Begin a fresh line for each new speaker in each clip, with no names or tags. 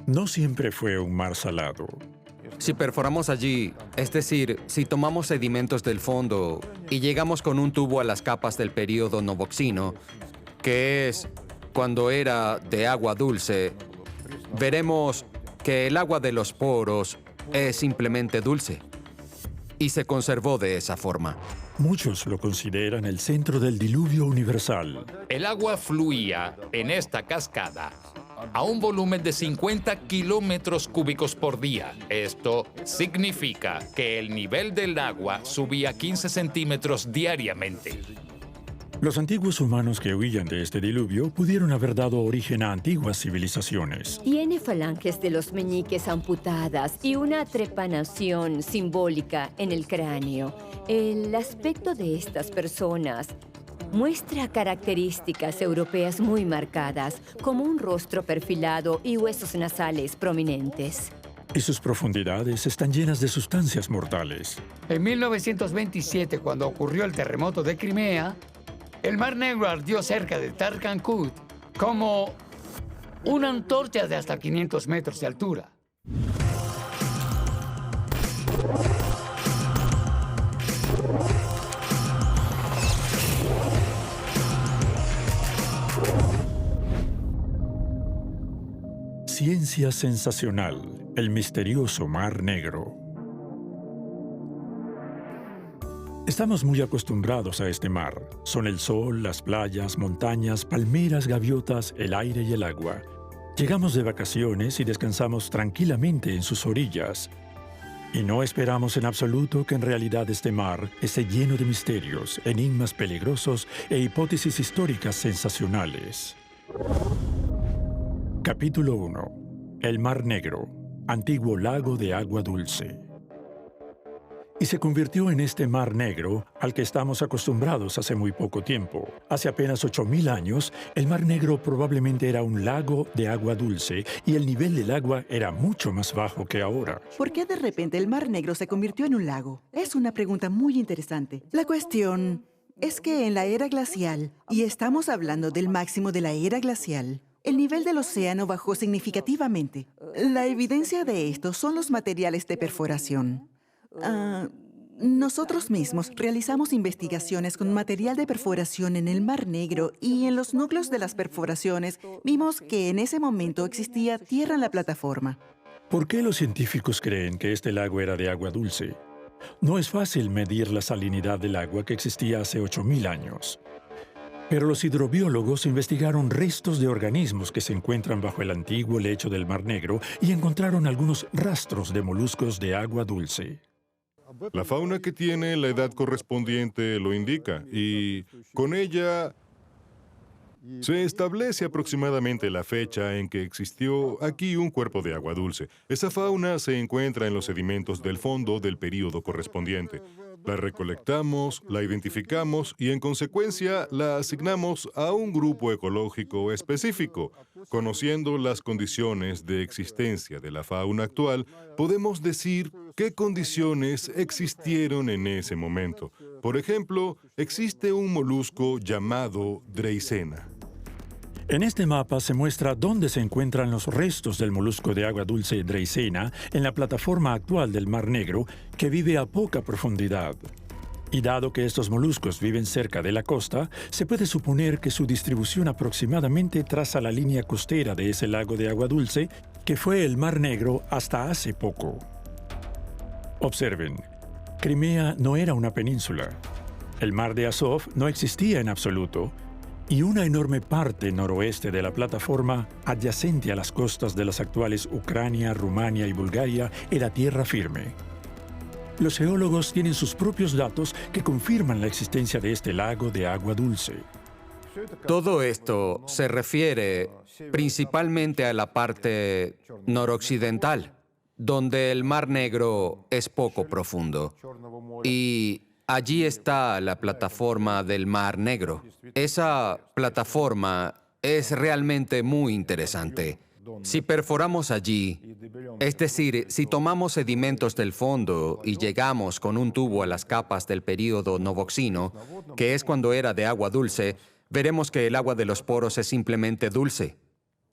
No siempre fue un mar salado.
Si perforamos allí, es decir, si tomamos sedimentos del fondo y llegamos con un tubo a las capas del período novoxino, que es cuando era de agua dulce, veremos que el agua de los poros es simplemente dulce y se conservó de esa forma.
Muchos lo consideran el centro del diluvio universal.
El agua fluía en esta cascada a un volumen de 50 kilómetros cúbicos por día. Esto significa que el nivel del agua subía 15 centímetros diariamente.
Los antiguos humanos que huían de este diluvio pudieron haber dado origen a antiguas civilizaciones.
Tiene falanges de los meñiques amputadas y una trepanación simbólica en el cráneo. El aspecto de estas personas muestra características europeas muy marcadas, como un rostro perfilado y huesos nasales prominentes.
Y sus profundidades están llenas de sustancias mortales.
En 1927, cuando ocurrió el terremoto de Crimea, el Mar Negro ardió cerca de Tarkankut como una antorcha de hasta 500 metros de altura.
Ciencia sensacional, el misterioso Mar Negro. Estamos muy acostumbrados a este mar. Son el sol, las playas, montañas, palmeras, gaviotas, el aire y el agua. Llegamos de vacaciones y descansamos tranquilamente en sus orillas. Y no esperamos en absoluto que en realidad este mar esté lleno de misterios, enigmas peligrosos e hipótesis históricas sensacionales. Capítulo 1. El Mar Negro, antiguo lago de agua dulce. Y se convirtió en este Mar Negro al que estamos acostumbrados hace muy poco tiempo. Hace apenas 8.000 años, el Mar Negro probablemente era un lago de agua dulce y el nivel del agua era mucho más bajo que ahora.
¿Por qué de repente el Mar Negro se convirtió en un lago? Es una pregunta muy interesante. La cuestión es que en la era glacial, y estamos hablando del máximo de la era glacial, el nivel del océano bajó significativamente. La evidencia de esto son los materiales de perforación. Nosotros mismos realizamos investigaciones con material de perforación en el Mar Negro y en los núcleos de las perforaciones vimos que en ese momento existía tierra en la plataforma.
¿Por qué los científicos creen que este lago era de agua dulce? No es fácil medir la salinidad del agua que existía hace 8.000 años. Pero los hidrobiólogos investigaron restos de organismos que se encuentran bajo el antiguo lecho del Mar Negro y encontraron algunos rastros de moluscos de agua dulce.
La fauna que tiene la edad correspondiente lo indica, y con ella se establece aproximadamente la fecha en que existió aquí un cuerpo de agua dulce. Esa fauna se encuentra en los sedimentos del fondo del período correspondiente. La recolectamos, la identificamos y en consecuencia la asignamos a un grupo ecológico específico. Conociendo las condiciones de existencia de la fauna actual, podemos decir qué condiciones existieron en ese momento. Por ejemplo, existe un molusco llamado Dreissena.
En este mapa se muestra dónde se encuentran los restos del molusco de agua dulce Dreissena en la plataforma actual del Mar Negro, que vive a poca profundidad. Y dado que estos moluscos viven cerca de la costa, se puede suponer que su distribución aproximadamente traza la línea costera de ese lago de agua dulce, que fue el Mar Negro hasta hace poco. Observen, Crimea no era una península. El mar de Azov no existía en absoluto, y una enorme parte noroeste de la plataforma, adyacente a las costas de las actuales Ucrania, Rumania y Bulgaria, era tierra firme. Los geólogos tienen sus propios datos que confirman la existencia de este lago de agua dulce.
Todo esto se refiere principalmente a la parte noroccidental, donde el Mar Negro es poco profundo. Y allí está la plataforma del Mar Negro. Esa plataforma es realmente muy interesante. Si perforamos allí, es decir, si tomamos sedimentos del fondo y llegamos con un tubo a las capas del período novoxino, que es cuando era de agua dulce, veremos que el agua de los poros es simplemente dulce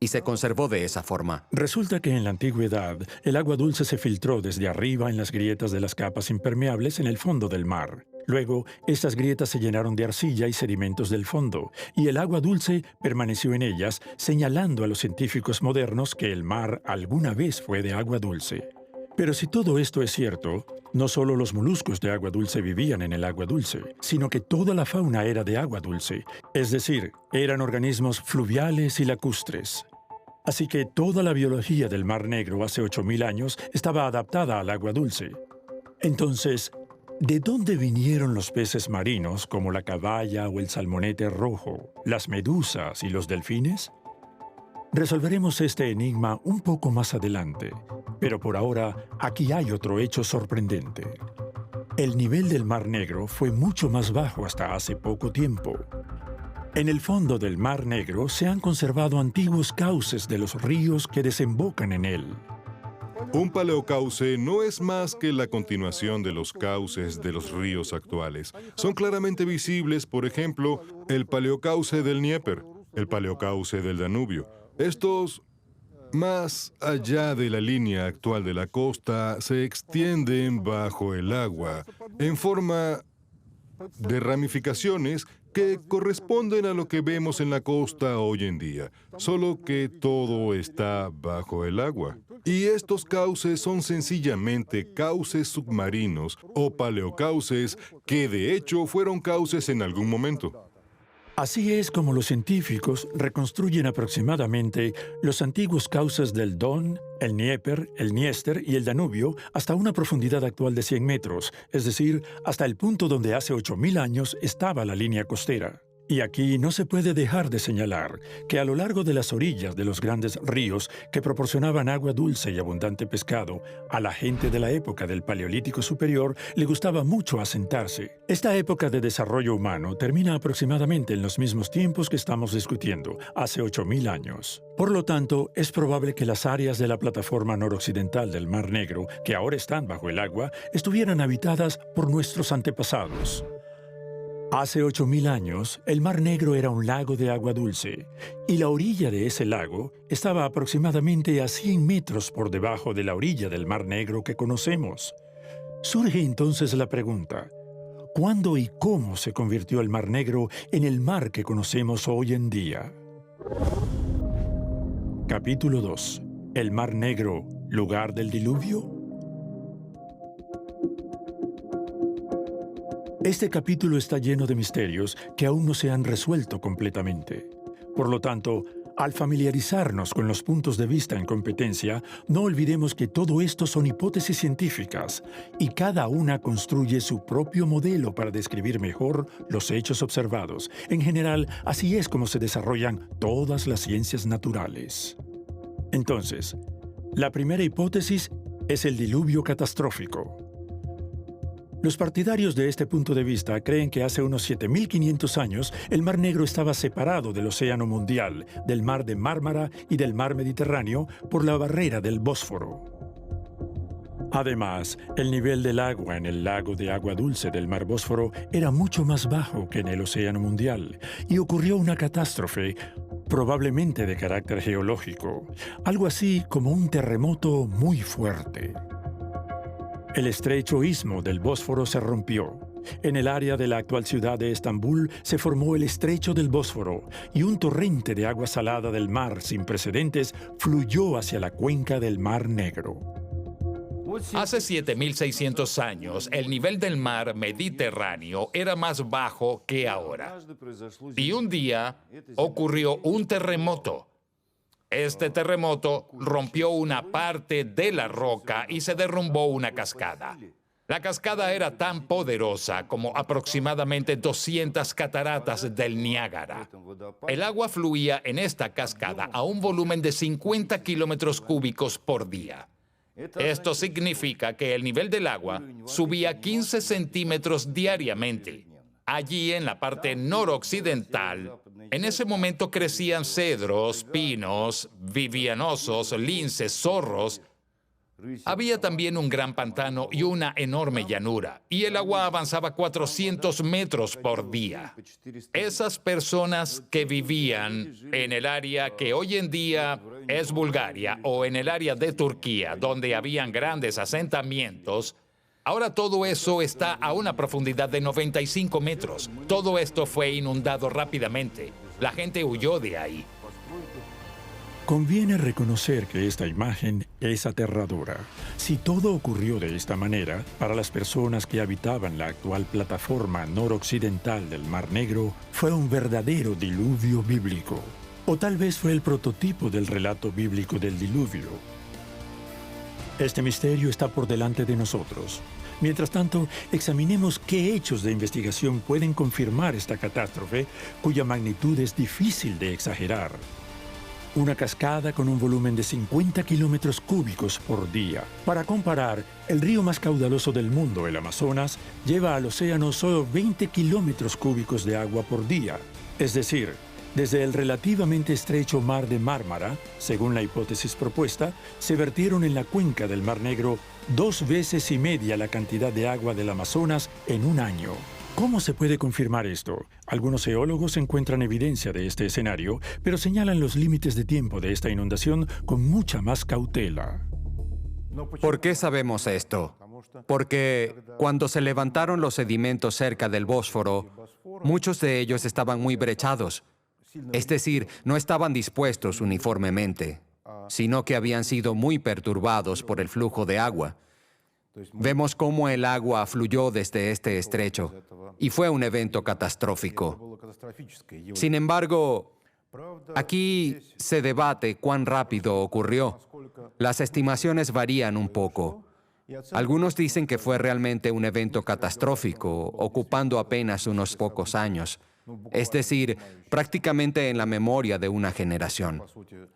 y se conservó de esa forma.
Resulta que en la antigüedad, el agua dulce se filtró desde arriba en las grietas de las capas impermeables en el fondo del mar. Luego, estas grietas se llenaron de arcilla y sedimentos del fondo, y el agua dulce permaneció en ellas, señalando a los científicos modernos que el mar alguna vez fue de agua dulce. Pero si todo esto es cierto, no solo los moluscos de agua dulce vivían en el agua dulce, sino que toda la fauna era de agua dulce, es decir, eran organismos fluviales y lacustres. Así que toda la biología del Mar Negro hace 8.000 años estaba adaptada al agua dulce. Entonces, ¿de dónde vinieron los peces marinos como la caballa o el salmonete rojo, las medusas y los delfines? Resolveremos este enigma un poco más adelante, pero por ahora aquí hay otro hecho sorprendente. El nivel del Mar Negro fue mucho más bajo hasta hace poco tiempo. En el fondo del Mar Negro se han conservado antiguos cauces de los ríos que desembocan en él.
Un paleocauce no es más que la continuación de los cauces de los ríos actuales. Son claramente visibles, por ejemplo, el paleocauce del Dnieper, el paleocauce del Danubio. Estos, más allá de la línea actual de la costa, se extienden bajo el agua en forma de ramificaciones que corresponden a lo que vemos en la costa hoy en día, solo que todo está bajo el agua. Y estos cauces son sencillamente cauces submarinos o paleocauces que de hecho fueron cauces en algún momento.
Así es como los científicos reconstruyen aproximadamente los antiguos cauces del Don, el Dnieper, el Dniester y el Danubio hasta una profundidad actual de 100 metros, es decir, hasta el punto donde hace 8.000 años estaba la línea costera. Y aquí no se puede dejar de señalar que a lo largo de las orillas de los grandes ríos que proporcionaban agua dulce y abundante pescado, a la gente de la época del Paleolítico Superior le gustaba mucho asentarse. Esta época de desarrollo humano termina aproximadamente en los mismos tiempos que estamos discutiendo, hace 8.000 años. Por lo tanto, es probable que las áreas de la plataforma noroccidental del Mar Negro, que ahora están bajo el agua, estuvieran habitadas por nuestros antepasados. Hace 8.000 años, el Mar Negro era un lago de agua dulce, y la orilla de ese lago estaba aproximadamente a 100 metros por debajo de la orilla del Mar Negro que conocemos. Surge entonces la pregunta, ¿cuándo y cómo se convirtió el Mar Negro en el mar que conocemos hoy en día? Capítulo 2. ¿El Mar Negro, lugar del diluvio? Este capítulo está lleno de misterios que aún no se han resuelto completamente. Por lo tanto, al familiarizarnos con los puntos de vista en competencia, no olvidemos que todo esto son hipótesis científicas y cada una construye su propio modelo para describir mejor los hechos observados. En general, así es como se desarrollan todas las ciencias naturales. Entonces, la primera hipótesis es el diluvio catastrófico. Los partidarios de este punto de vista creen que hace unos 7.500 años el Mar Negro estaba separado del Océano Mundial, del Mar de Mármara y del Mar Mediterráneo por la barrera del Bósforo. Además, el nivel del agua en el lago de agua dulce del Mar Bósforo era mucho más bajo que en el Océano Mundial, y ocurrió una catástrofe, probablemente de carácter geológico, algo así como un terremoto muy fuerte. El estrecho istmo del Bósforo se rompió. En el área de la actual ciudad de Estambul se formó el estrecho del Bósforo y un torrente de agua salada del mar sin precedentes fluyó hacia la cuenca del Mar Negro.
Hace 7.600 años, el nivel del mar Mediterráneo era más bajo que ahora. Y un día ocurrió un terremoto. Este terremoto rompió una parte de la roca y se derrumbó una cascada. La cascada era tan poderosa como aproximadamente 200 cataratas del Niágara. El agua fluía en esta cascada a un volumen de 50 kilómetros cúbicos por día. Esto significa que el nivel del agua subía 15 centímetros diariamente. Allí, en la parte noroccidental, en ese momento crecían cedros, pinos, vivianosos, linces, zorros. Había también un gran pantano y una enorme llanura, y el agua avanzaba 400 metros por día. Esas personas que vivían en el área que hoy en día es Bulgaria o en el área de Turquía, donde habían grandes asentamientos, ahora todo eso está a una profundidad de 95 metros. Todo esto fue inundado rápidamente. La gente huyó de ahí.
Conviene reconocer que esta imagen es aterradora. Si todo ocurrió de esta manera, para las personas que habitaban la actual plataforma noroccidental del Mar Negro, fue un verdadero diluvio bíblico. O tal vez fue el prototipo del relato bíblico del diluvio. Este misterio está por delante de nosotros. Mientras tanto, examinemos qué hechos de investigación pueden confirmar esta catástrofe, cuya magnitud es difícil de exagerar. Una cascada con un volumen de 50 kilómetros cúbicos por día. Para comparar, el río más caudaloso del mundo, el Amazonas, lleva al océano solo 20 kilómetros cúbicos de agua por día. Es decir, desde el relativamente estrecho mar de Mármara, según la hipótesis propuesta, se vertieron en la cuenca del Mar Negro 2,5 veces la cantidad de agua del Amazonas en un año. ¿Cómo se puede confirmar esto? Algunos geólogos encuentran evidencia de este escenario, pero señalan los límites de tiempo de esta inundación con mucha más cautela.
¿Por qué sabemos esto? Porque cuando se levantaron los sedimentos cerca del Bósforo, muchos de ellos estaban muy brechados. Es decir, no estaban dispuestos uniformemente, sino que habían sido muy perturbados por el flujo de agua. Vemos cómo el agua fluyó desde este estrecho y fue un evento catastrófico. Sin embargo, aquí se debate cuán rápido ocurrió. Las estimaciones varían un poco. Algunos dicen que fue realmente un evento catastrófico, ocupando apenas unos pocos años. Es decir, prácticamente en la memoria de una generación.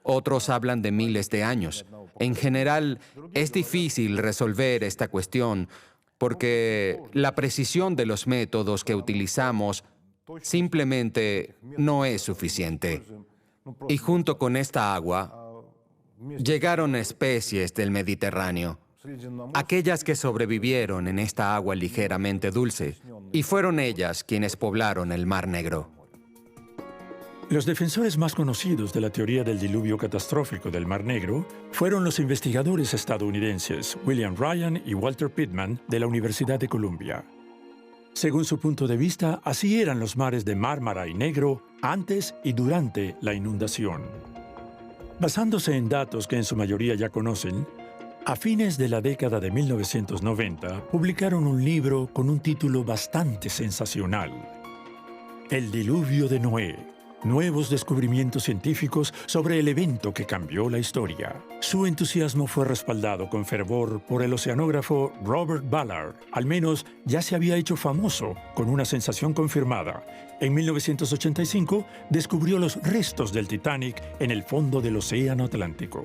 Otros hablan de miles de años. En general, es difícil resolver esta cuestión porque la precisión de los métodos que utilizamos simplemente no es suficiente. Y junto con esta agua, llegaron especies del Mediterráneo, aquellas que sobrevivieron en esta agua ligeramente dulce, y fueron ellas quienes poblaron el Mar Negro.
Los defensores más conocidos de la teoría del diluvio catastrófico del Mar Negro fueron los investigadores estadounidenses William Ryan y Walter Pittman de la Universidad de Columbia. Según su punto de vista, así eran los mares de Mármara y Negro antes y durante la inundación. Basándose en datos que en su mayoría ya conocen, a fines de la década de 1990 publicaron un libro con un título bastante sensacional: El diluvio de Noé. Nuevos descubrimientos científicos sobre el evento que cambió la historia. Su entusiasmo fue respaldado con fervor por el oceanógrafo Robert Ballard. Al menos ya se había hecho famoso con una sensación confirmada. En 1985 descubrió los restos del Titanic en el fondo del Océano Atlántico.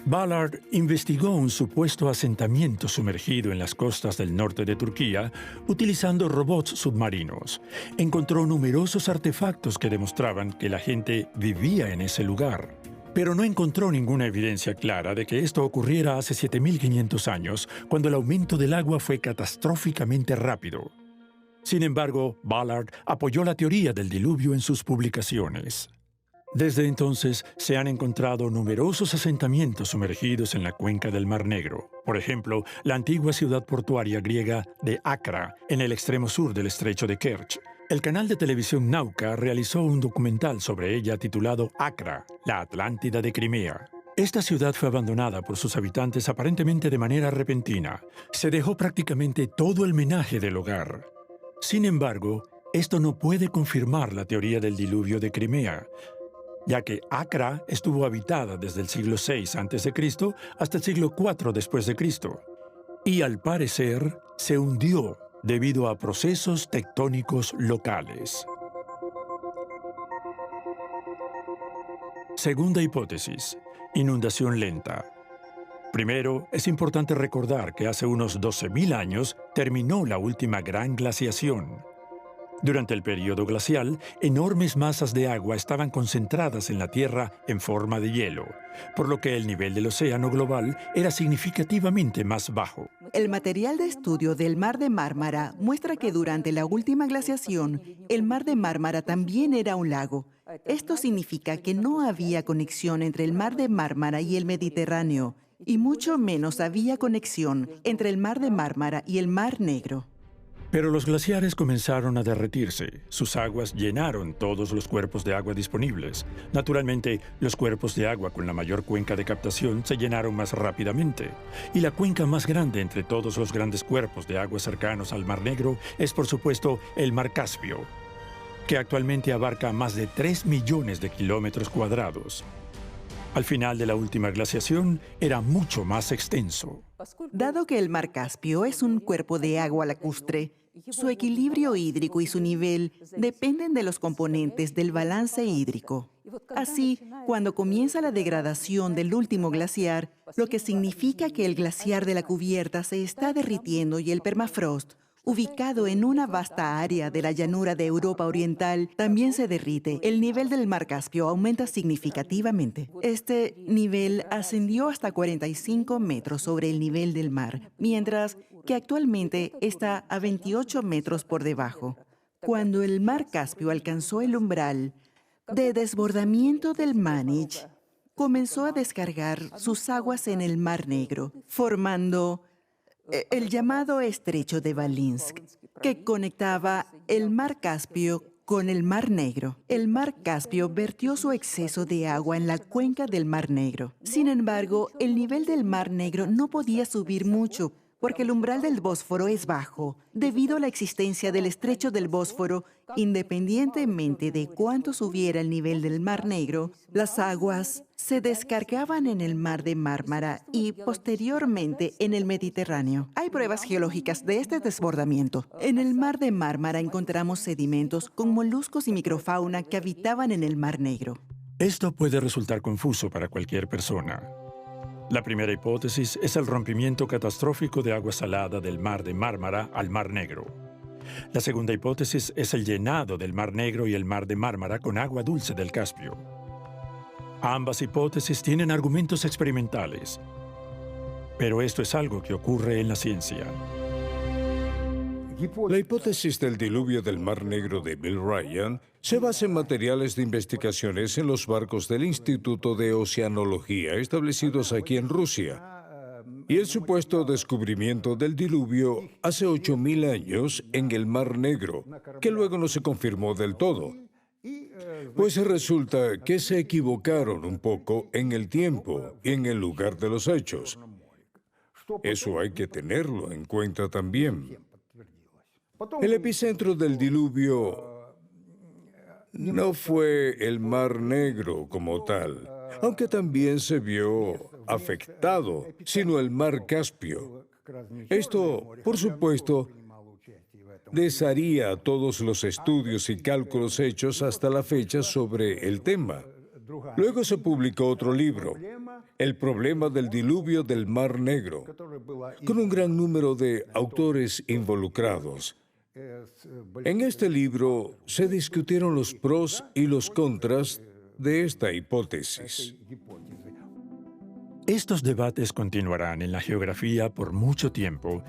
Ballard investigó un supuesto asentamiento sumergido en las costas del norte de Turquía utilizando robots submarinos. Encontró numerosos artefactos que demostraban que la gente vivía en ese lugar. Pero no encontró ninguna evidencia clara de que esto ocurriera hace 7.500 años, cuando el aumento del agua fue catastróficamente rápido. Sin embargo, Ballard apoyó la teoría del diluvio en sus publicaciones. Desde entonces, se han encontrado numerosos asentamientos sumergidos en la cuenca del Mar Negro. Por ejemplo, la antigua ciudad portuaria griega de Acra, en el extremo sur del estrecho de Kerch. El canal de televisión Nauka realizó un documental sobre ella titulado Acra, la Atlántida de Crimea. Esta ciudad fue abandonada por sus habitantes aparentemente de manera repentina. Se dejó prácticamente todo el menaje del hogar. Sin embargo, esto no puede confirmar la teoría del diluvio de Crimea, ya que Acra estuvo habitada desde el siglo VI a.C. hasta el siglo IV después de Cristo, y al parecer se hundió debido a procesos tectónicos locales. Segunda hipótesis: inundación lenta. Primero, es importante recordar que hace unos 12.000 años terminó la última gran glaciación. Durante el período glacial, enormes masas de agua estaban concentradas en la Tierra en forma de hielo, por lo que el nivel del océano global era significativamente más bajo.
El material de estudio del Mar de Mármara muestra que durante la última glaciación, el Mar de Mármara también era un lago. Esto significa que no había conexión entre el Mar de Mármara y el Mediterráneo, y mucho menos había conexión entre el Mar de Mármara y el Mar Negro.
Pero los glaciares comenzaron a derretirse. Sus aguas llenaron todos los cuerpos de agua disponibles. Naturalmente, los cuerpos de agua con la mayor cuenca de captación se llenaron más rápidamente. Y la cuenca más grande entre todos los grandes cuerpos de agua cercanos al Mar Negro es, por supuesto, el Mar Caspio, que actualmente abarca más de 3 millones de kilómetros cuadrados. Al final de la última glaciación, era mucho más extenso.
Dado que el Mar Caspio es un cuerpo de agua lacustre, su equilibrio hídrico y su nivel dependen de los componentes del balance hídrico. Así, cuando comienza la degradación del último glaciar, lo que significa que el glaciar de la cubierta se está derritiendo y el permafrost, ubicado en una vasta área de la llanura de Europa Oriental, también se derrite. El nivel del Mar Caspio aumenta significativamente. Este nivel ascendió hasta 45 metros sobre el nivel del mar, mientras que actualmente está a 28 metros por debajo. Cuando el Mar Caspio alcanzó el umbral de desbordamiento del Manich, comenzó a descargar sus aguas en el Mar Negro, formando el llamado Estrecho de Balinsk, que conectaba el Mar Caspio con el Mar Negro. El Mar Caspio vertió su exceso de agua en la cuenca del Mar Negro. Sin embargo, el nivel del Mar Negro no podía subir mucho, porque el umbral del Bósforo es bajo, debido a la existencia del Estrecho del Bósforo. Independientemente de cuánto subiera el nivel del Mar Negro, las aguas se descargaban en el Mar de Mármara y posteriormente en el Mediterráneo. Hay pruebas geológicas de este desbordamiento. En el Mar de Mármara encontramos sedimentos con moluscos y microfauna que habitaban en el Mar Negro.
Esto puede resultar confuso para cualquier persona. La primera hipótesis es el rompimiento catastrófico de agua salada del Mar de Mármara al Mar Negro. La segunda hipótesis es el llenado del Mar Negro y el Mar de Mármara con agua dulce del Caspio. Ambas hipótesis tienen argumentos experimentales, pero esto es algo que ocurre en la ciencia.
La hipótesis del diluvio del Mar Negro de Bill Ryan se basa en materiales de investigaciones en los barcos del Instituto de Oceanología establecidos aquí en Rusia, y el supuesto descubrimiento del diluvio hace 8.000 años en el Mar Negro, que luego no se confirmó del todo. Pues resulta que se equivocaron un poco en el tiempo y en el lugar de los hechos. Eso hay que tenerlo en cuenta también. El epicentro del diluvio no fue el Mar Negro como tal, aunque también se vio afectado, sino el Mar Caspio. Esto, por supuesto, desharía todos los estudios y cálculos hechos hasta la fecha sobre el tema. Luego se publicó otro libro, El problema del diluvio del Mar Negro, con un gran número de autores involucrados. En este libro se discutieron los pros y los contras de esta hipótesis.
Estos debates continuarán en la geografía por mucho tiempo,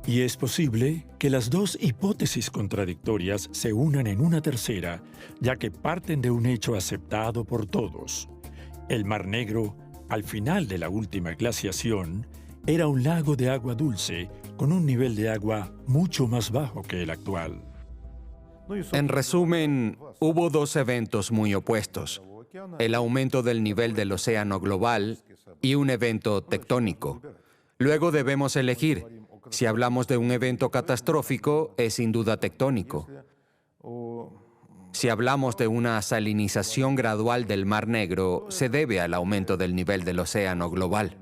y es posible que las dos hipótesis contradictorias se unan en una tercera, ya que parten de un hecho aceptado por todos. El Mar Negro, al final de la última glaciación, era un lago de agua dulce con un nivel de agua mucho más bajo que el actual.
En resumen, hubo dos eventos muy opuestos: el aumento del nivel del océano global y un evento tectónico. Luego debemos elegir. Si hablamos de un evento catastrófico, es sin duda tectónico. Si hablamos de una salinización gradual del Mar Negro, se debe al aumento del nivel del océano global.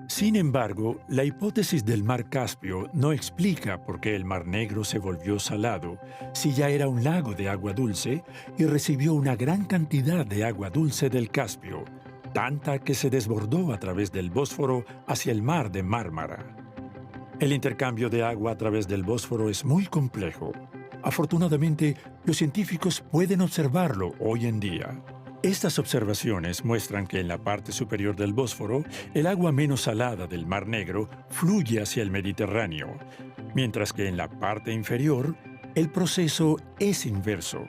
Sin embargo, la hipótesis del Mar Caspio no explica por qué el Mar Negro se volvió salado si ya era un lago de agua dulce y recibió una gran cantidad de agua dulce del Caspio, tanta que se desbordó a través del Bósforo hacia el Mar de Mármara. El intercambio de agua a través del Bósforo es muy complejo. Afortunadamente, los científicos pueden observarlo hoy en día. Estas observaciones muestran que en la parte superior del Bósforo, el agua menos salada del Mar Negro fluye hacia el Mediterráneo, mientras que en la parte inferior, el proceso es inverso.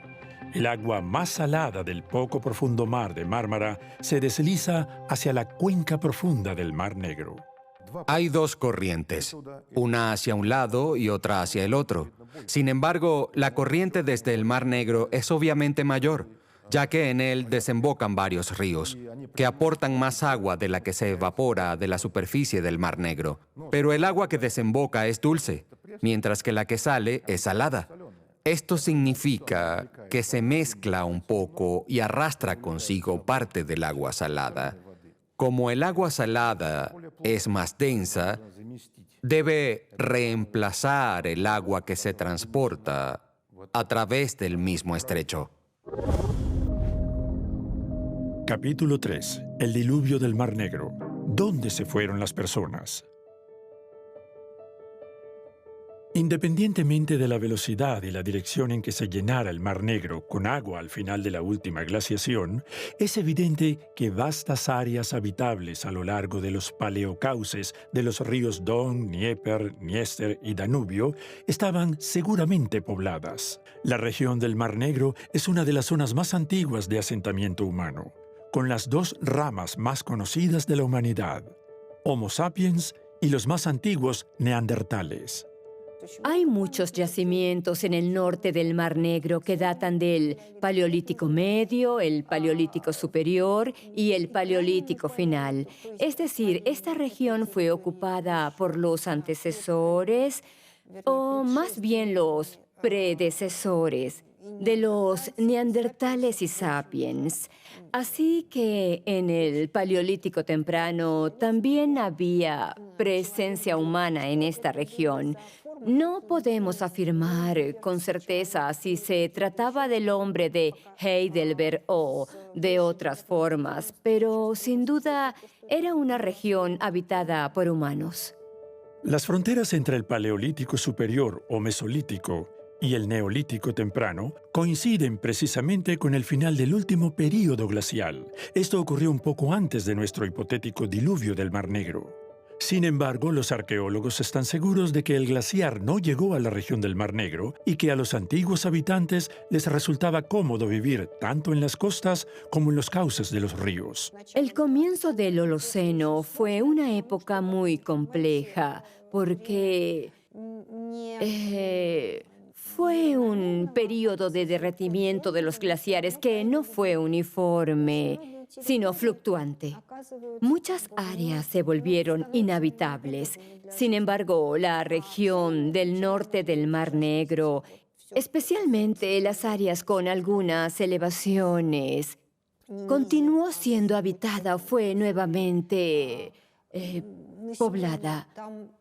El agua más salada del poco profundo mar de Mármara se desliza hacia la cuenca profunda del Mar Negro.
Hay dos corrientes, una hacia un lado y otra hacia el otro. Sin embargo, la corriente desde el Mar Negro es obviamente mayor, ya que en él desembocan varios ríos, que aportan más agua de la que se evapora de la superficie del Mar Negro. Pero el agua que desemboca es dulce, mientras que la que sale es salada. Esto significa que se mezcla un poco y arrastra consigo parte del agua salada. Como el agua salada es más densa, debe reemplazar el agua que se transporta a través del mismo estrecho.
Capítulo 3. El diluvio del Mar Negro. ¿Dónde se fueron las personas? Independientemente de la velocidad y la dirección en que se llenara el Mar Negro con agua al final de la última glaciación, es evidente que vastas áreas habitables a lo largo de los paleocauces de los ríos Don, Dnieper, Dniester y Danubio estaban seguramente pobladas. La región del Mar Negro es una de las zonas más antiguas de asentamiento humano, con las dos ramas más conocidas de la humanidad, Homo sapiens y los más antiguos neandertales.
Hay muchos yacimientos en el norte del Mar Negro que datan del Paleolítico Medio, el Paleolítico Superior y el Paleolítico Final. Es decir, esta región fue ocupada por los antecesores, o más bien los predecesores, de los neandertales y sapiens. Así que en el Paleolítico Temprano también había presencia humana en esta región. No podemos afirmar con certeza si se trataba del hombre de Heidelberg o de otras formas, pero sin duda era una región habitada por humanos.
Las fronteras entre el Paleolítico Superior o Mesolítico y el Neolítico Temprano coinciden precisamente con el final del último período glacial. Esto ocurrió un poco antes de nuestro hipotético diluvio del Mar Negro. Sin embargo, los arqueólogos están seguros de que el glaciar no llegó a la región del Mar Negro y que a los antiguos habitantes les resultaba cómodo vivir tanto en las costas como en los cauces de los ríos.
El comienzo del Holoceno fue una época muy compleja porque fue un período de derretimiento de los glaciares que no fue uniforme, sino fluctuante. Muchas áreas se volvieron inhabitables. Sin embargo, la región del norte del Mar Negro, especialmente las áreas con algunas elevaciones, continuó siendo habitada, fue nuevamente poblada.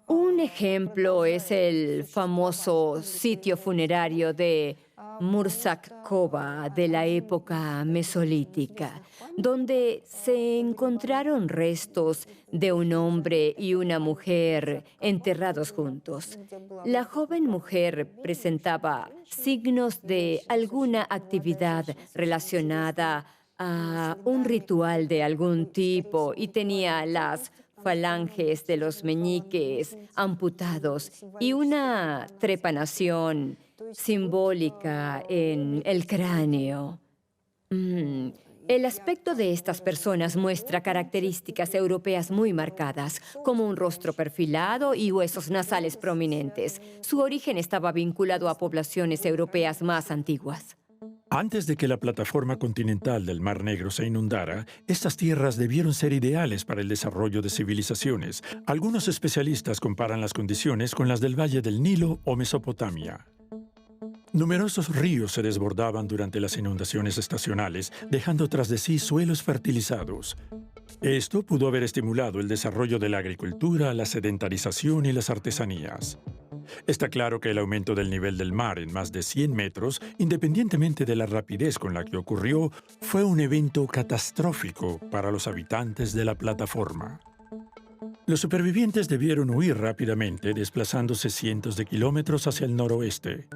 Un ejemplo es el famoso sitio funerario de Mursak-Koba de la época mesolítica, donde se encontraron restos de un hombre y una mujer enterrados juntos. La joven mujer presentaba signos de alguna actividad relacionada a un ritual de algún tipo y tenía las falanges de los meñiques amputados y una trepanación simbólica en el cráneo. El aspecto de estas personas muestra características europeas muy marcadas, como un rostro perfilado y huesos nasales prominentes. Su origen estaba vinculado a poblaciones europeas más antiguas.
Antes de que la plataforma continental del Mar Negro se inundara, estas tierras debieron ser ideales para el desarrollo de civilizaciones. Algunos especialistas comparan las condiciones con las del Valle del Nilo o Mesopotamia. Numerosos ríos se desbordaban durante las inundaciones estacionales, dejando tras de sí suelos fertilizados. Esto pudo haber estimulado el desarrollo de la agricultura, la sedentarización y las artesanías. Está claro que el aumento del nivel del mar en más de 100 metros, independientemente de la rapidez con la que ocurrió, fue un evento catastrófico para los habitantes de la plataforma. Los supervivientes debieron huir rápidamente, desplazándose cientos de kilómetros hacia el noroeste.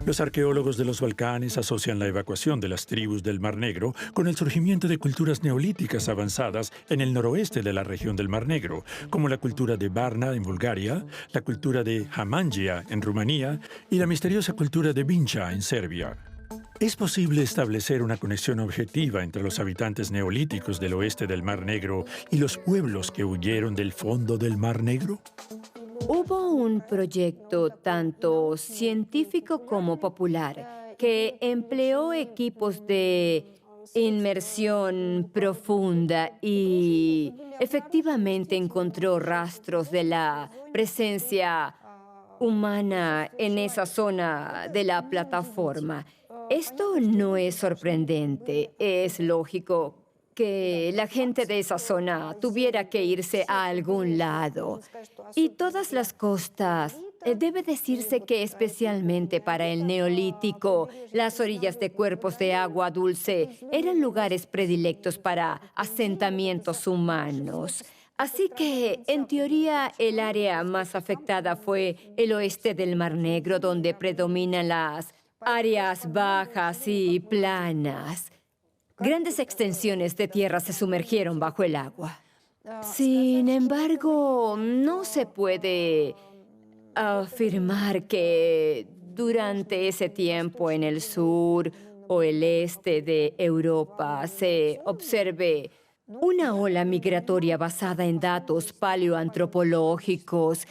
Los arqueólogos de los Balcanes asocian la evacuación de las tribus del Mar Negro con el surgimiento de culturas neolíticas avanzadas en el noroeste de la región del Mar Negro, como la cultura de Varna en Bulgaria, la cultura de Hamangia en Rumanía y la misteriosa cultura de Vinča en Serbia. ¿Es posible establecer una conexión objetiva entre los habitantes neolíticos del oeste del Mar Negro y los pueblos que huyeron del fondo del Mar Negro?
Hubo un proyecto tanto científico como popular que empleó equipos de inmersión profunda y efectivamente encontró rastros de la presencia humana en esa zona de la plataforma. Esto no es sorprendente. Es lógico que la gente de esa zona tuviera que irse a algún lado. Y todas las costas, debe decirse que especialmente para el Neolítico, las orillas de cuerpos de agua dulce eran lugares predilectos para asentamientos humanos. Así que, en teoría, el área más afectada fue el oeste del Mar Negro, donde predominan las áreas bajas y planas. Grandes extensiones de tierra se sumergieron bajo el agua. Sin embargo, no se puede afirmar que durante ese tiempo en el sur o el este de Europa se observe una ola migratoria basada en datos paleoantropológicos.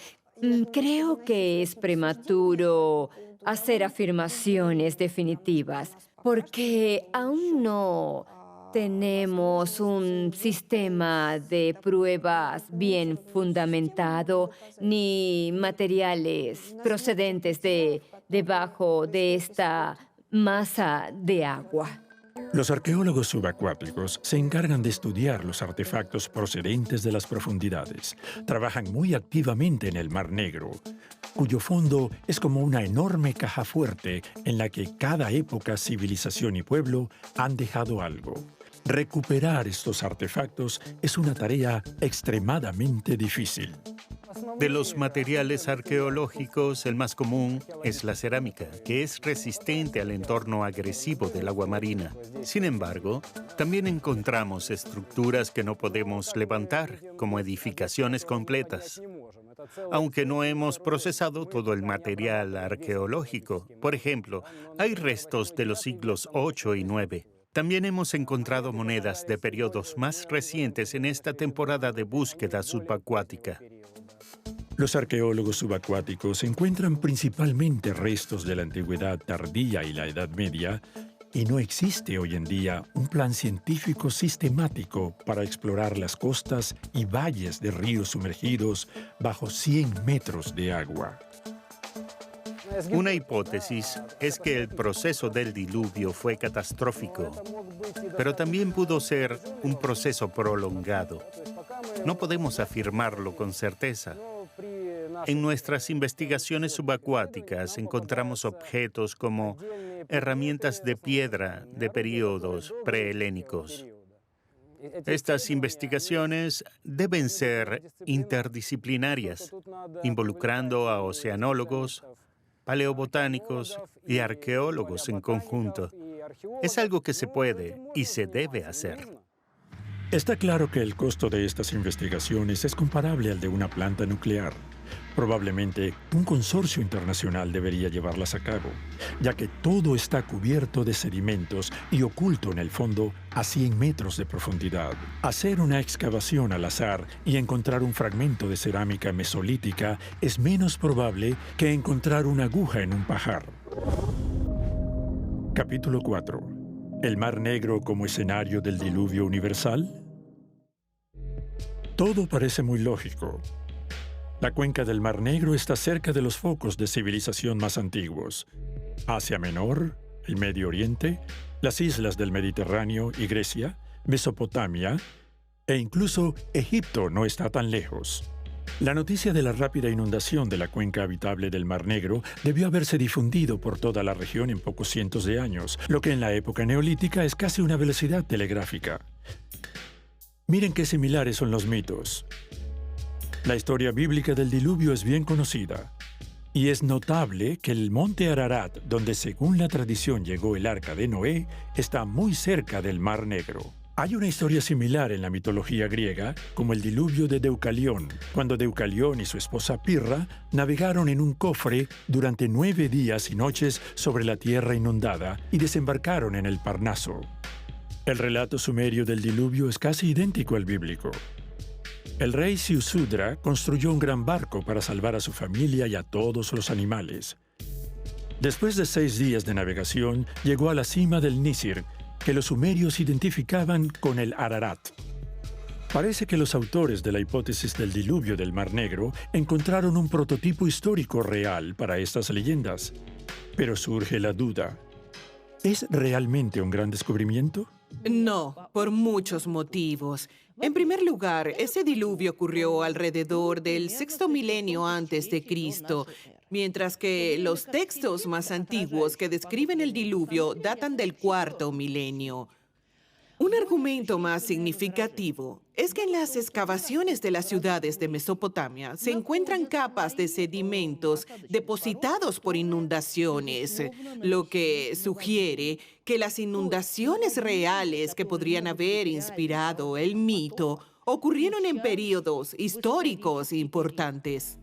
Creo que es prematuro hacer afirmaciones definitivas, porque aún no tenemos un sistema de pruebas bien fundamentado ni materiales procedentes de debajo de esta masa de agua.
Los arqueólogos subacuáticos se encargan de estudiar los artefactos procedentes de las profundidades. Trabajan muy activamente en el Mar Negro, cuyo fondo es como una enorme caja fuerte en la que cada época, civilización y pueblo han dejado algo. Recuperar estos artefactos es una tarea extremadamente difícil.
De los materiales arqueológicos, el más común es la cerámica, que es resistente al entorno agresivo del agua marina. Sin embargo, también encontramos estructuras que no podemos levantar, como edificaciones completas. Aunque no hemos procesado todo el material arqueológico, por ejemplo, hay restos de los siglos VIII y IX. También hemos encontrado monedas de periodos más recientes en esta temporada de búsqueda subacuática.
Los arqueólogos subacuáticos encuentran principalmente restos de la antigüedad tardía y la Edad Media, y no existe hoy en día un plan científico sistemático para explorar las costas y valles de ríos sumergidos bajo 100 metros de agua.
Una hipótesis es que el proceso del diluvio fue catastrófico, pero también pudo ser un proceso prolongado. No podemos afirmarlo con certeza. En nuestras investigaciones subacuáticas encontramos objetos como herramientas de piedra de períodos prehelénicos. Estas investigaciones deben ser interdisciplinarias, involucrando a oceanólogos, paleobotánicos y arqueólogos en conjunto. Es algo que se puede y se debe hacer.
Está claro que el costo de estas investigaciones es comparable al de una planta nuclear. Probablemente un consorcio internacional debería llevarlas a cabo, ya que todo está cubierto de sedimentos y oculto en el fondo a 100 metros de profundidad. Hacer una excavación al azar y encontrar un fragmento de cerámica mesolítica es menos probable que encontrar una aguja en un pajar. Capítulo 4. ¿El Mar Negro como escenario del diluvio universal? Todo parece muy lógico. La cuenca del Mar Negro está cerca de los focos de civilización más antiguos. Asia Menor, el Medio Oriente, las islas del Mediterráneo y Grecia, Mesopotamia, e incluso Egipto no está tan lejos. La noticia de la rápida inundación de la cuenca habitable del Mar Negro debió haberse difundido por toda la región en pocos cientos de años, lo que en la época neolítica es casi una velocidad telegráfica. Miren qué similares son los mitos. La historia bíblica del diluvio es bien conocida. Y es notable que el monte Ararat, donde según la tradición llegó el arca de Noé, está muy cerca del Mar Negro. Hay una historia similar en la mitología griega, como el diluvio de Deucalión, cuando Deucalión y su esposa Pirra navegaron en un cofre durante 9 días y noches sobre la tierra inundada y desembarcaron en el Parnaso. El relato sumerio del diluvio es casi idéntico al bíblico. El rey Siusudra construyó un gran barco para salvar a su familia y a todos los animales. Después de 6 días de navegación, llegó a la cima del Nisir, que los sumerios identificaban con el Ararat. Parece que los autores de la hipótesis del diluvio del Mar Negro encontraron un prototipo histórico real para estas leyendas. Pero surge la duda: ¿es realmente un gran descubrimiento?
No, por muchos motivos. En primer lugar, ese diluvio ocurrió alrededor del 6º milenio antes de Cristo, mientras que los textos más antiguos que describen el diluvio datan del 4º milenio. Un argumento más significativo es que en las excavaciones de las ciudades de Mesopotamia se encuentran capas de sedimentos depositados por inundaciones, lo que sugiere que las inundaciones reales que podrían haber inspirado el mito ocurrieron en períodos históricos importantes.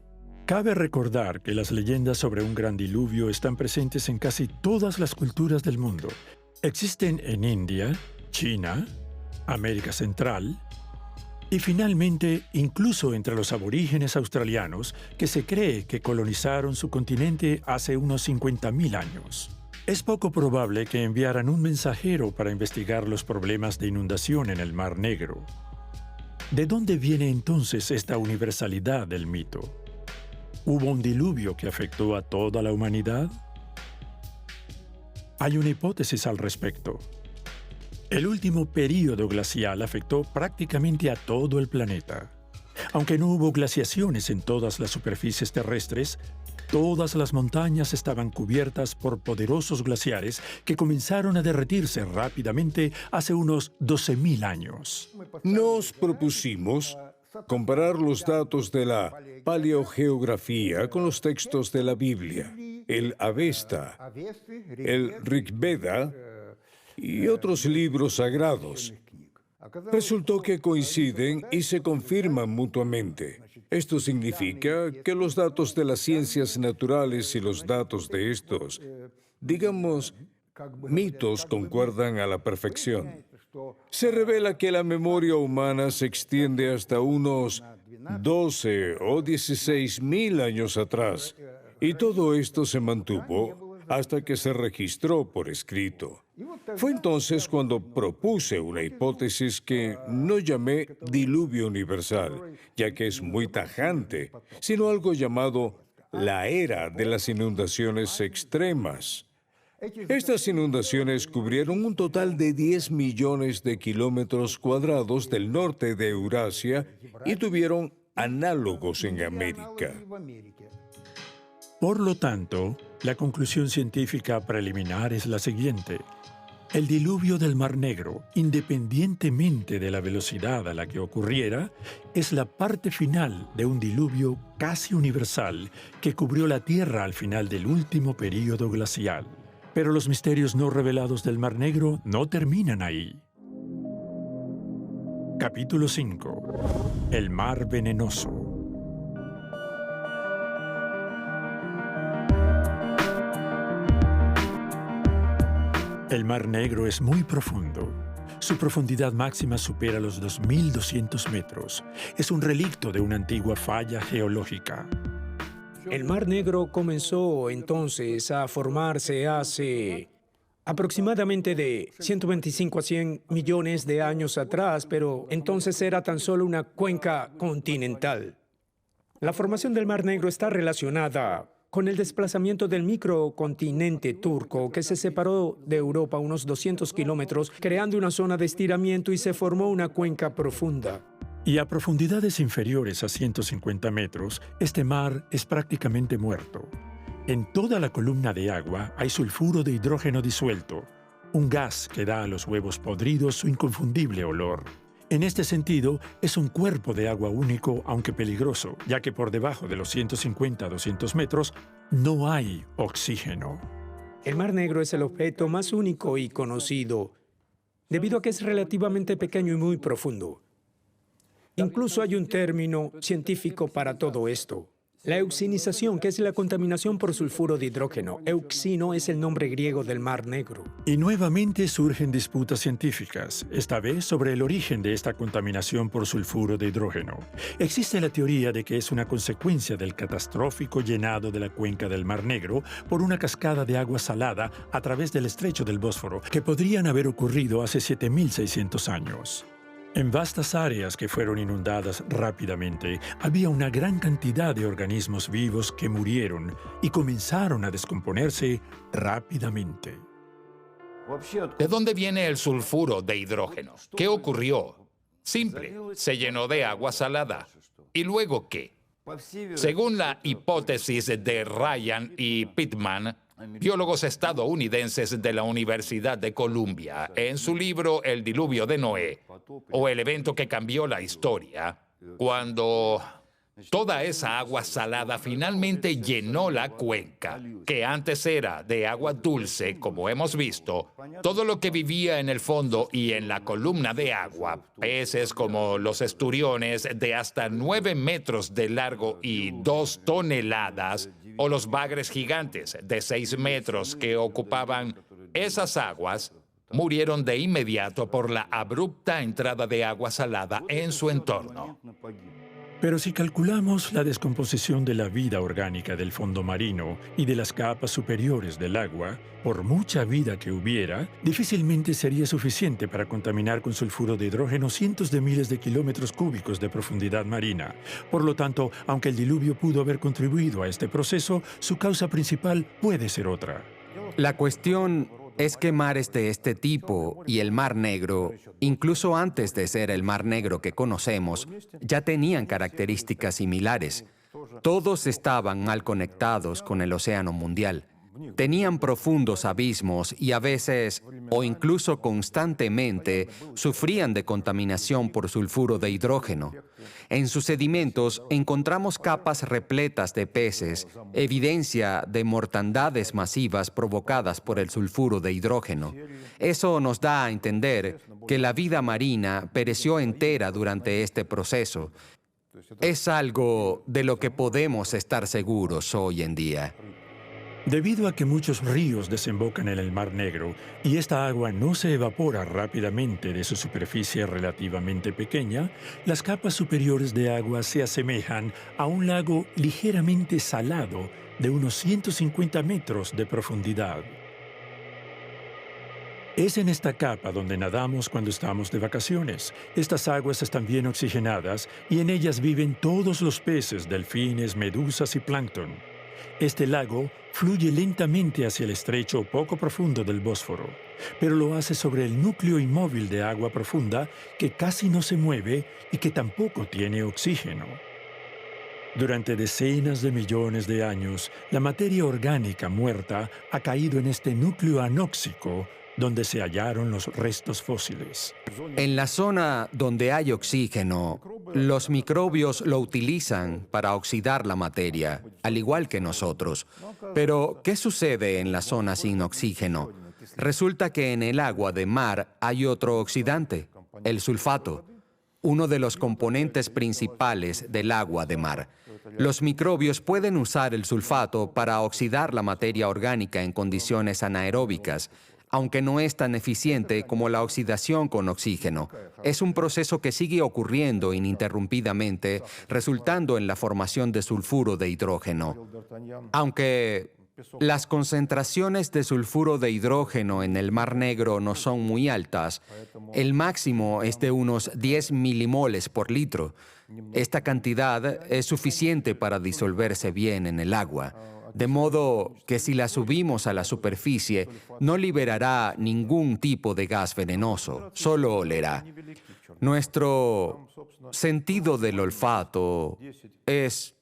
Cabe recordar que las leyendas sobre un gran diluvio están presentes en casi todas las culturas del mundo. Existen en India, China, América Central y finalmente incluso entre los aborígenes australianos, que se cree que colonizaron su continente hace unos 50.000 años. Es poco probable que enviaran un mensajero para investigar los problemas de inundación en el Mar Negro. ¿De dónde viene entonces esta universalidad del mito? ¿Hubo un diluvio que afectó a toda la humanidad? Hay una hipótesis al respecto. El último período glacial afectó prácticamente a todo el planeta. Aunque no hubo glaciaciones en todas las superficies terrestres, todas las montañas estaban cubiertas por poderosos glaciares que comenzaron a derretirse rápidamente hace unos 12.000 años.
Nos propusimos comparar los datos de la paleogeografía con los textos de la Biblia, el Avesta, el Rig Veda y otros libros sagrados. Resultó que coinciden y se confirman mutuamente. Esto significa que los datos de las ciencias naturales y los datos de estos, digamos, mitos concuerdan a la perfección. Se revela que la memoria humana se extiende hasta unos 12 o 16.000 años atrás, y todo esto se mantuvo hasta que se registró por escrito. Fue entonces cuando propuse una hipótesis que no llamé diluvio universal, ya que es muy tajante, sino algo llamado la era de las inundaciones extremas. Estas inundaciones cubrieron un total de 10 millones de kilómetros cuadrados del norte de Eurasia y tuvieron análogos en América.
Por lo tanto, la conclusión científica preliminar es la siguiente. El diluvio del Mar Negro, independientemente de la velocidad a la que ocurriera, es la parte final de un diluvio casi universal que cubrió la Tierra al final del último período glacial. Pero los misterios no revelados del Mar Negro no terminan ahí. Capítulo 5. El Mar Venenoso. El Mar Negro es muy profundo. Su profundidad máxima supera los 2.200 metros. Es un relicto de una antigua falla geológica.
El Mar Negro comenzó entonces a formarse hace aproximadamente de 125 a 100 millones de años atrás, pero entonces era tan solo una cuenca continental. La formación del Mar Negro está relacionada con el desplazamiento del microcontinente turco, que se separó de Europa unos 200 kilómetros, creando una zona de estiramiento y se formó una cuenca profunda.
Y a profundidades inferiores a 150 metros, este mar es prácticamente muerto. En toda la columna de agua hay sulfuro de hidrógeno disuelto, un gas que da a los huevos podridos su inconfundible olor. En este sentido, es un cuerpo de agua único, aunque peligroso, ya que por debajo de los 150 a 200 metros no hay oxígeno.
El Mar Negro es el objeto más único y conocido, debido a que es relativamente pequeño y muy profundo. Incluso hay un término científico para todo esto. La euxinización, que es la contaminación por sulfuro de hidrógeno. Euxino es el nombre griego del Mar Negro.
Y nuevamente surgen disputas científicas, esta vez sobre el origen de esta contaminación por sulfuro de hidrógeno. Existe la teoría de que es una consecuencia del catastrófico llenado de la cuenca del Mar Negro por una cascada de agua salada a través del estrecho del Bósforo, que podrían haber ocurrido hace 7.600 años. En vastas áreas que fueron inundadas rápidamente, había una gran cantidad de organismos vivos que murieron y comenzaron a descomponerse rápidamente.
¿De dónde viene el sulfuro de hidrógeno? ¿Qué ocurrió? Simple, se llenó de agua salada. ¿Y luego qué? Según la hipótesis de Ryan y Pittman, biólogos estadounidenses de la Universidad de Columbia, en su libro El diluvio de Noé, o el evento que cambió la historia, cuando toda esa agua salada finalmente llenó la cuenca, que antes era de agua dulce, como hemos visto, todo lo que vivía en el fondo y en la columna de agua, peces como los esturiones de hasta 9 metros de largo y 2 toneladas, o los bagres gigantes de 6 metros que ocupaban esas aguas, murieron de inmediato por la abrupta entrada de agua salada en su entorno.
Pero si calculamos la descomposición de la vida orgánica del fondo marino y de las capas superiores del agua, por mucha vida que hubiera, difícilmente sería suficiente para contaminar con sulfuro de hidrógeno cientos de miles de kilómetros cúbicos de profundidad marina. Por lo tanto, aunque el diluvio pudo haber contribuido a este proceso, su causa principal puede ser otra.
La cuestión es que mares de este tipo y el Mar Negro, incluso antes de ser el Mar Negro que conocemos, ya tenían características similares. Todos estaban mal conectados con el océano mundial. Tenían profundos abismos y a veces, o incluso constantemente, sufrían de contaminación por sulfuro de hidrógeno. En sus sedimentos encontramos capas repletas de peces, evidencia de mortandades masivas provocadas por el sulfuro de hidrógeno. Eso nos da a entender que la vida marina pereció entera durante este proceso. Es algo de lo que podemos estar seguros hoy en día.
Debido a que muchos ríos desembocan en el Mar Negro y esta agua no se evapora rápidamente de su superficie relativamente pequeña, las capas superiores de agua se asemejan a un lago ligeramente salado de unos 150 metros de profundidad. Es en esta capa donde nadamos cuando estamos de vacaciones. Estas aguas están bien oxigenadas y en ellas viven todos los peces, delfines, medusas y plancton. Este lago fluye lentamente hacia el estrecho poco profundo del Bósforo, pero lo hace sobre el núcleo inmóvil de agua profunda que casi no se mueve y que tampoco tiene oxígeno. Durante decenas de millones de años, la materia orgánica muerta ha caído en este núcleo anóxico donde se hallaron los restos fósiles.
En la zona donde hay oxígeno, los microbios lo utilizan para oxidar la materia, al igual que nosotros. Pero, ¿qué sucede en la zona sin oxígeno? Resulta que en el agua de mar hay otro oxidante, el sulfato, uno de los componentes principales del agua de mar. Los microbios pueden usar el sulfato para oxidar la materia orgánica en condiciones anaeróbicas, aunque no es tan eficiente como la oxidación con oxígeno. Es un proceso que sigue ocurriendo ininterrumpidamente, resultando en la formación de sulfuro de hidrógeno. Aunque las concentraciones de sulfuro de hidrógeno en el Mar Negro no son muy altas, el máximo es de unos 10 milimoles por litro. Esta cantidad es suficiente para disolverse bien en el agua. De modo que si la subimos a la superficie, no liberará ningún tipo de gas venenoso, solo olerá. Nuestro sentido del olfato es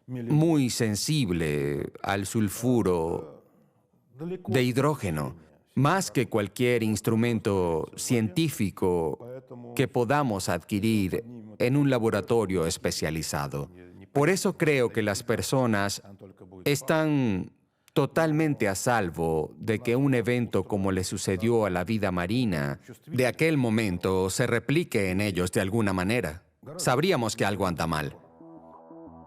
muy sensible al sulfuro de hidrógeno. más que cualquier instrumento científico que podamos adquirir en un laboratorio especializado. Por eso creo que las personas están totalmente a salvo de que un evento como le sucedió a la vida marina de aquel momento se replique en ellos de alguna manera. Sabríamos que algo anda mal.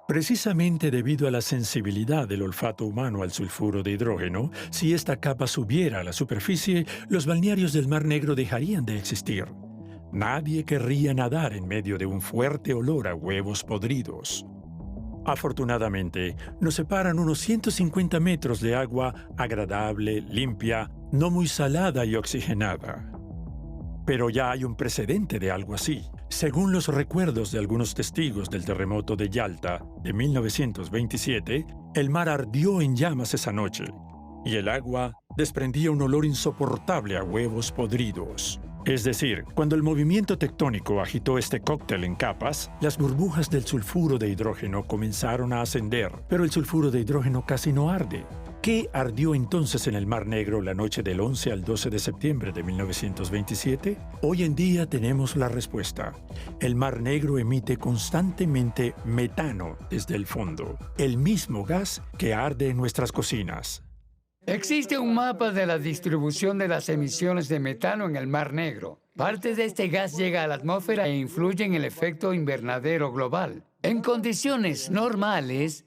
Precisamente debido a la sensibilidad del olfato humano al sulfuro de hidrógeno, si esta capa subiera a la superficie, los balnearios del Mar Negro dejarían de existir. Nadie querría nadar en medio de un fuerte olor a huevos podridos. Afortunadamente, nos separan unos 150 metros de agua agradable, limpia, no muy salada y oxigenada. Pero ya hay un precedente de algo así. Según los recuerdos de algunos testigos del terremoto de Yalta de 1927, el mar ardió en llamas esa noche y el agua desprendía un olor insoportable a huevos podridos. Es decir, cuando el movimiento tectónico agitó este cóctel en capas, las burbujas del sulfuro de hidrógeno comenzaron a ascender, pero el sulfuro de hidrógeno casi no arde. ¿Qué ardió entonces en el Mar Negro la noche del 11 al 12 de septiembre de 1927? Hoy en día tenemos la respuesta. El Mar Negro emite constantemente metano desde el fondo, el mismo gas que arde en nuestras cocinas.
Existe un mapa de la distribución de las emisiones de metano en el Mar Negro. Parte de este gas llega a la atmósfera e influye en el efecto invernadero global. En condiciones normales,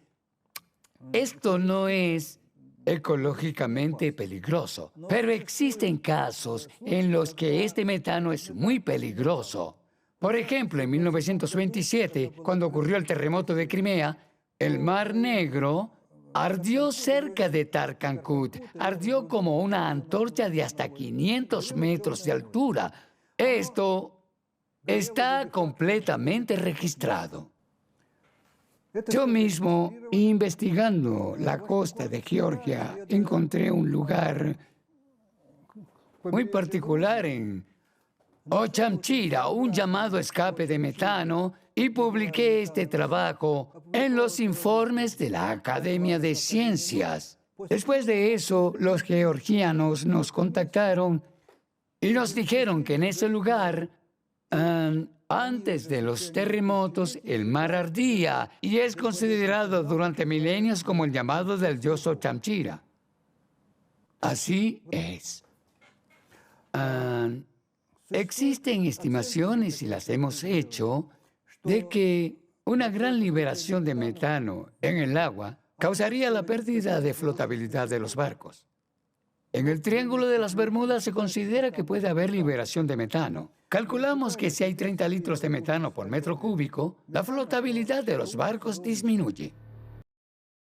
esto no es ecológicamente peligroso, pero existen casos en los que este metano es muy peligroso. Por ejemplo, en 1927, cuando ocurrió el terremoto de Crimea, el Mar Negro ardió cerca de Tarkankut. Ardió como una antorcha de hasta 500 metros de altura. Esto está completamente registrado. Yo mismo, investigando la costa de Georgia, encontré un lugar muy particular en Ochamchira, un llamado escape de metano, y publiqué este trabajo en los informes de la Academia de Ciencias. Después de eso, los georgianos nos contactaron y nos dijeron que en ese lugar, antes de los terremotos, el mar ardía y es considerado durante milenios como el llamado del dios Ochamchira. Así es. Existen estimaciones, y las hemos hecho, de que una gran liberación de metano en el agua causaría la pérdida de flotabilidad de los barcos. En el Triángulo de las Bermudas se considera que puede haber liberación de metano. Calculamos que si hay 30 litros de metano por metro cúbico, la flotabilidad de los barcos disminuye.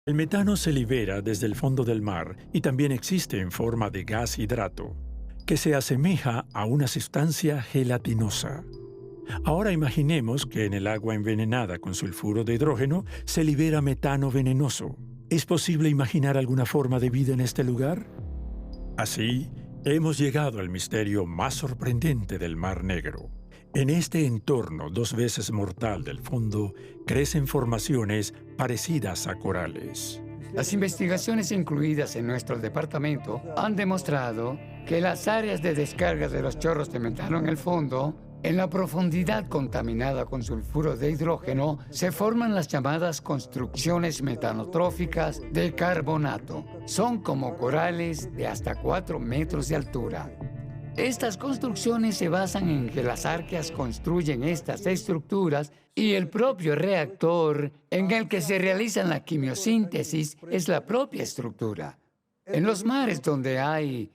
El metano se libera desde el fondo del mar y también existe en forma de gas hidrato, que se asemeja a una sustancia gelatinosa. Ahora imaginemos que en el agua envenenada con sulfuro de hidrógeno se libera metano venenoso. ¿Es posible imaginar alguna forma de vida en este lugar? Así, hemos llegado al misterio más sorprendente del Mar Negro. En este entorno 2 veces mortal del fondo, crecen formaciones parecidas a corales.
Las investigaciones incluidas en nuestro departamento han demostrado que las áreas de descarga de los chorros de metano en el fondo, en la profundidad contaminada con sulfuro de hidrógeno, se forman las llamadas construcciones metanotróficas de carbonato. Son como corales de hasta 4 metros de altura. Estas construcciones se basan en que las arqueas construyen estas estructuras y el propio reactor en el que se realiza la quimiosíntesis es la propia estructura. En los mares donde hay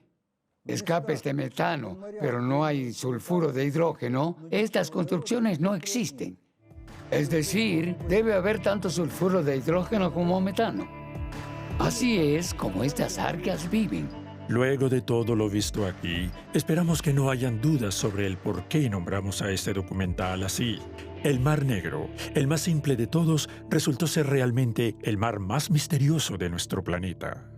escapes de metano, pero no hay sulfuro de hidrógeno, estas construcciones no existen. Es decir, debe haber tanto sulfuro de hidrógeno como metano. Así es como estas arqueas viven.
Luego de todo lo visto aquí, esperamos que no hayan dudas sobre el por qué nombramos a este documental así. El Mar Negro, el más simple de todos, resultó ser realmente el mar más misterioso de nuestro planeta.